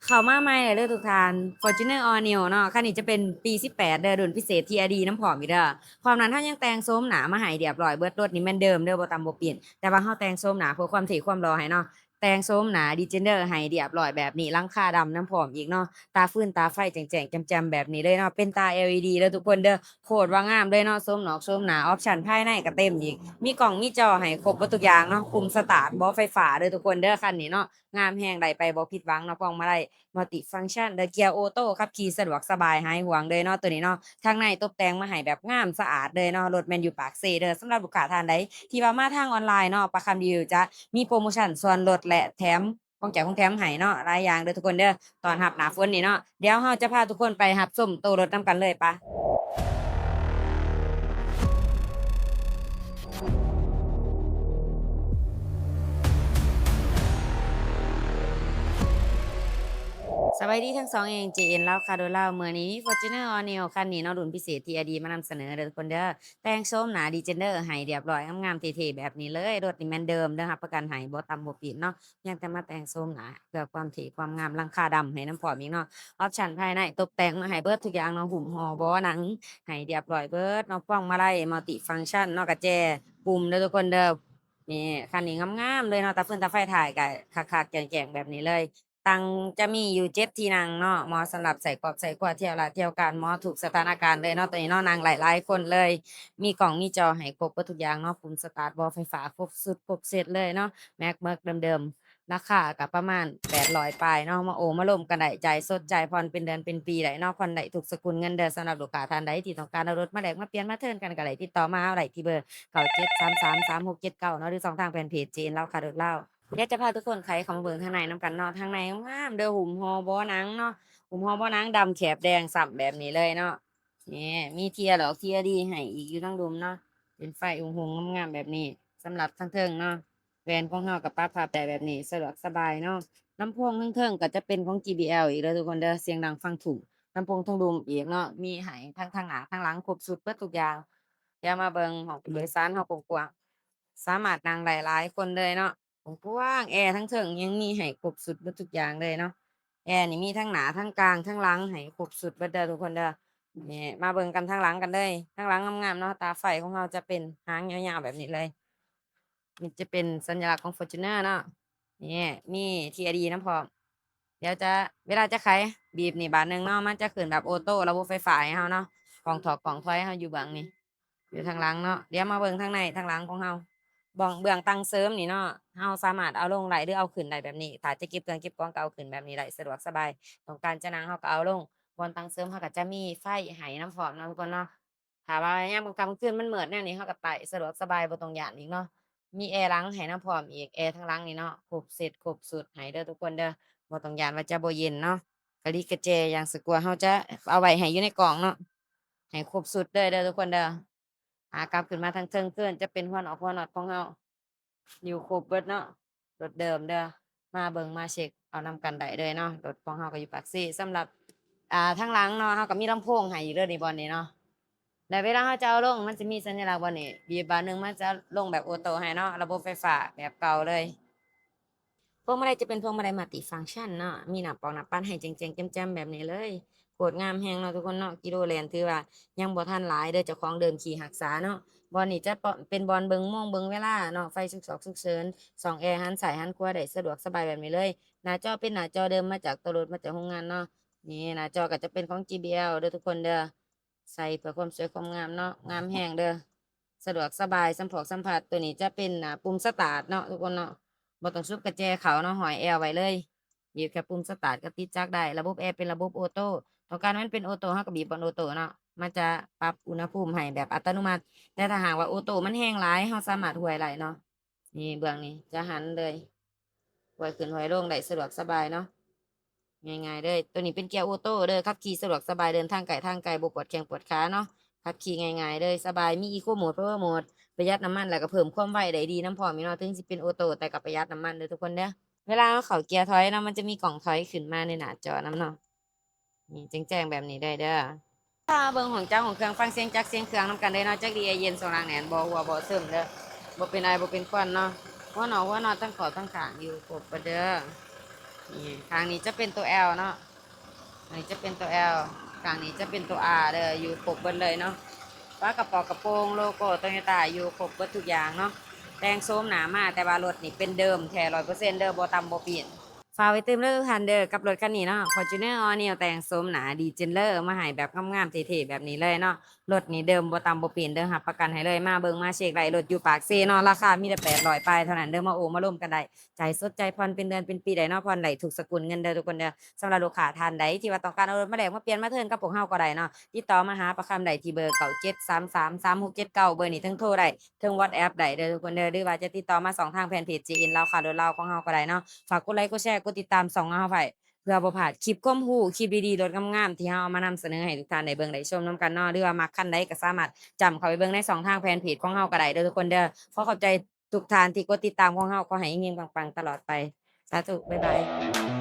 เข้ามาใหม่เลยเด้อทุกท่าน Fortuner All New เนาะคันนี้จะเป็นปี18เด้อรุ่นพิเศษ TRD น้ำผอมอีกเด้อพร้อมนั้นเฮายังแต่งโฉมหน้ามาให้เรียบร้อยเบิดรถนี่แม่นเดิมเด้อบ่ต่ำบ่เปลี่ยนแต่ว่าเฮาแต่งโฉมหน้าเพื่อความเท่ความหล่อให้เนาะแต่งโฉมหน้า Defender ให้เรียบร้อยแบบนี้หลังคาดำน้ำผอมอีกเนาะตาฟืนตาไฟแจ้งๆแจ่มๆแบบนี้เลยเนาะเป็นตา LED เด้อทุกคนเด้อโคตรว่างามเลยเนาะโฉมนอกโฉมหน้าออปชันภายในก็เต็มอีกมีกล้องมีจอให้ครบเบิดทุกอย่างเนาะปุ่มสตาร์ทบ่ไฟฟ้าเด้อทุกคนเด้อคันนี้เนาะงามแฮงได้ไปบ่ผิดหวังเนาะพวงมาลัย มัลติฟังก์ชันเกียร์ออโต้ขับขี่สะดวกสบายหายห่วงเลยเนาะตัวนี้เนาะทางในตกแต่งมาให้แบบงามสะอาดเลยเนาะรถแม่นอยู่ปากเซเด้อสำหรับลูกค้าท่านใดที่ว่ามาทางออนไลน์เนาะประคำดีลจะมีโพรโมชันส่วนลดและแถมของแจกของแถมให้เนาะหลายอย่างเด้อทุกคนเด้อตอนรับหน้าฝนนี่เนาะเดี๋ยวเราจะพาทุกคนไปรับชมตัวรถนำกันเลยไป สวัสดีทั้งสองเอง JN เล่าค่ะโดยเล่าเมื่อนี้ Fortuner All New คันนี้เนาะรุ่นพิเศษ TRD มานำเสนอเด้อทุกคนเด้อแต่งโฉมหน้า Defender ให้เรียบร้อยงามๆเท่ๆแบบนี้เลยรถนี่แม่นเดิมเด้อรับประกันให้บ่ต่ำบ่ปิดเนาะยังแต่มาแต่งโฉมหน้าเพื่อความเท่ความงามหลังคาดำให้น้ำพร้อมอีกเนาะออปชันภายในตกแต่งมาให้เบิดทุกอย่างเนาะหุ้มห่อเบาะหนังให้เรียบร้อยเบิดเนาะพวงมาลัย Multi-function เนาะกระแจปุ่มเด้อทุกคนเด้อนี่คันนี้งามๆเลยเนาะตาฟืนตาไฟท้ายก็คักๆแจ่งๆแบบนี้เลย ตังจะมีอยู่7ที่นั่งเนาะเหมาะสำหรับใส่กรอบใส่ขวดเที่ยวละเที่ยวกันเหมาะถูกสถานการณ์เลยเนาะตัวนี้เนาะนั่งหลายๆคนเลยมีกล่องมีจอให้ครบเบิดทุกอย่างเนาะปุ่มสตาร์ตเบาะไฟฟ้าครบสุดครบเซตเลยเนาะแม็กเมิกเดิมๆราคาก็ประมาณ800ปลายเนาะมาโอ้มาล้มกันได้จ่ายสดจ่ายผ่อนเป็นเดือนเป็นปีได้เนาะผ่อนได้ทุกสกุลเงินเดือนสำหรับลูกค้าท่านใดที่ต้องการเอารถมาแลกมาเปลี่ยนมาเทิร์นกันก็ได้ติดต่อมาเอาได้ที่เบอร์97333679เนาะหรือช่องทางแฟนเพจเจนเล่าค่ะเด้อเล่า เดี๋ยวจะพาทุกคนไขเข้ามาเบิ่งข้างในนำกันเนาะทางในงามๆเด้อหุ้มห่อเบาะหนังเนาะหุ้มห่อเบาะหนังดำแถบแดงส่ำแบบนี้เลยเนาะนี่มีเทียร์ดอกเทียร์ดีให้อีกอยู่ทั้งดุมเนาะเป็นไฟหงๆงามๆแบบนี้สำหรับทั้งเทิงเนาะแหวนของเรากับปรับพับได้แบบนี้สะดวกสบายเนาะลำโพงทั้งเทิงก็จะเป็นของ JBL อีกเด้อทุกคนเด้อเสียงดังฟังถูกลำโพงทางดุมอีกเนาะมีให้ทั้งหน้าทั้งหลังครบสุดเบิดทุกอย่างเดี๋ยวมาเบิ่งห้องผู้โดยสารเรากว้างๆสามารถนั่งได้หลายคนเลยเนาะ กว้างแอร์ทั้งเทิงยังมีให้ครบสุดเบิดทุกอย่างเลยเนาะแอร์นี่มีทั้งหน้าทั้งกลางทั้งหลังให้ครบสุดเบิดเด้อทุกคนเด้อนี่มาเบิ่งกันทางหลังกันเลยทางหลังงามๆเนาะตาไฟของเราจะเป็นหางยาวๆแบบนี้เลยนี่จะเป็นสัญลักษณ์ของ Fortuner เนาะนี่มี TRD นำพร้อมเดี๋ยวจะเวลาจะไขบีบนี่บาทหนึ่งเนาะมันจะขึ้นแบบออโตระบบไฟฟ้าให้เราเนาะของถอดของถอยให้เราอยู่เบื้องนี้อยู่ทางหลังเนาะเดี๋ยวมาเบิ่งทางในทางหลังของเรา เบื้องตั้งเสริมนี่เนาะเราสามารถเอาลงได้หรือเอาขึ้นได้แบบนี้ถ้าจะเก็บเครื่องเก็บของก็เอาขึ้นแบบนี้ได้สะดวกสบายต้องการจะนั่งเราก็เอาลงบอนตั้งเสริมเราก็จะมีไฟให้นำพร้อมเนาะทุกคนเนาะถ้าว่ายามกลางค่ำกลางคืนมันมืดแนวนี้เราก็ไต่สะดวกสบายบ่ต้องย้านอีกเนาะมีแอร์หลังให้นำพร้อมอีกแอร์ทางหลังนี่เนาะครบเสร็จครบสูตรให้เด้อทุกคนเด้อบ่ต้องย้านว่าจะบ่เย็นเนาะกะลิกะแจอย่างสะกลัวเราจะเอาไว้ให้อยู่ในกล่องเนาะให้ครบสูตรเลยเด้อทุกคนเด้อกลับขึ้นมาทางเทิงเทิงจะเป็นหัวออกหัวน็อตของเรา อยู่ครบเบิดเนาะรถเดิมเด้อมาเบิ่งมาเช็กเอานำกันได้เลยเนาะรถของเราก็อยู่ปากซี่สำหรับทางหลังเนาะเราก็มีลำโพงให้อยู่เด้อนี่บ่นี่เนาะแล้วเวลาเราจะเอาลงมันจะมีสัญลักษณ์บ่นี่บีบบาทหนึ่งมันจะลงแบบออโตให้เนาะระบบไฟฟ้าแบบเก่าเลย พวงมาลัยจะเป็นพวงมาลัย multi-function เนาะมีหน้าปอกหน้าปัดให้แจ๋งๆแจ่มๆแบบนี้เลยโคตรงามแรงเนาะทุกคนเนาะกิโลแลนถือว่ายังบ่ทันหลายเด้อเจ้าของเดิมขี่รักษาเนาะบอลนี่จะเป็นบอลเบิ่งโมงเบิ่งเวลาเนาะไฟฉุกฉุกเฉินส่องแอร์หันซ้ายหันขวาได้สะดวกสบายแบบนี้เลยหน้าจอเป็นหน้าจอเดิมมาจากตัวรถมาจากโรงงานเนาะนี่หน้าจอก็จะเป็นของ JBL เด้อทุกคนเด้อใส่เพื่อความสวยความงามเนาะงามแรงเด้อสะดวกสบายสัมผัสตัวนี้จะเป็นปุ่มสตาร์ทเนาะทุกคนเนาะ บ่ต้องซุบกระแจเขาเนาะห้อยแอวไว้เลยบีบแค่ปุ่มสตาร์ตก็ติดจักได้ระบบแอร์เป็นระบบออโตต้องการให้มันเป็นออโตเราก็บีบบนออโตเนาะมันจะปรับอุณหภูมิให้แบบอัตโนมัติแต่ถ้าหากว่าออโตมันแรงหลายเราสามารถห้วยได้เนาะนี่เบื้องนี้จะหันเลยห้วยขึ้นห้วยลงได้สะดวกสบายเนาะง่ายๆเลยตัวนี้เป็นเกียร์ออโตเด้อขับขี่สะดวกสบายเดินทางไกลบ่ปวดแข้งปวดขาเนาะขับขี่ง่ายๆเลยสบายมี Eco Mode Power Mode ประหยัดน้ำมันแล้วก็เพิ่มความไวได้ดีนำพร้อมอีกเนาะถึงสิเป็นออโตแต่ก็ประหยัดน้ำมันเด้อทุกคนเด้อ เวลาเราเข้าเกียร์ถอยเนาะมันจะมีกล่องถอยขึ้นมาในหน้าจอนำเนาะนี่แจ้งๆแบบนี้ได้เด้อถ้าเบิ่งของเจ้าของเครื่องฟังเสียงจักเสียงเครื่องนำกันได้เนาะจักดีไอเย็นสองรางแหนนบ่หัวบ่ซึมเด้อบ่เป็นไอบ่เป็นควันเนาะหัวหนอทั้งขอบทั้งข้างอยู่ครบเบิดเด้อ นี่ข้างนี้จะเป็นตัว L เนาะอันนี้จะเป็นตัว L ข้างนี้จะเป็นตัว R เด้ออยู่ครบเบิดเลยเนาะฟ้ากระเป๋ากระโปรงโลโก้โตโยต้าอยู่ครบเบิดทุกอย่างเนาะแต่งโซมหนามาแต่ว่ารถนี่เป็นเดิมแท้100%เด้อบ่ต่ำบ่เปลี่ยน ฝากไว้เติมเด้อทุกท่านเด้อกับรถคันนี้เนาะ Fortuner All New แต่งโฉมหน้า Degenerer มาให้แบบงามๆเท่ๆแบบนี้เลยเนาะรถนี่เดิมบ่ต่ำบ่เปลี่ยนเด้อรับประกันให้เลยมาเบิ่งมาเช็กได้รถอยู่ปากเซเนาะราคามีแต่800ปลายเท่านั้นเด้อมาโอ้มาร่วมกันได้ใจายสดใจผ่อนเป็นเดือนเป็นปีได้เนาะผ่อนได้ทุกสกุลเงินเด้อทุกคนเด้อสำหรับลูกค้าท่านใดที่ว่าต้องการเอารถมาแลกมาเปลี่ยนมาเทิร์นกับพวกเราก็ได้เนาะติดต่อมาหาประคำได้ที่เบอร์97333679เบอร์นี้เทิงโทรได้เทิง WhatsApp ได้เด้อทุกคนเด้อหรือว่าจะติดต่อมาสองทางแฟนเพจ JN ลาวค่ะรถลาวของเราก็ได้เนาะ ฝากกดไลค์กดแชร์กดติดตามส่องเราไว้เพื่อบ่พลาดคลิปความรู้คลิปดีๆรถงามๆที่เราเอามานำเสนอให้ทุกท่านได้เบิ่งได้ชมนำกันเนาะหรือว่ามักคันใดก็สามารถจำเข้าไปเบิ่งใน2ทางแฟนเพจของเราก็ได้เด้อทุกคนเด้อขอขอบใจทุกท่านที่กดติดตามของเราขอให้เฮงๆปังๆตลอดไปสาธุบ๊ายบาย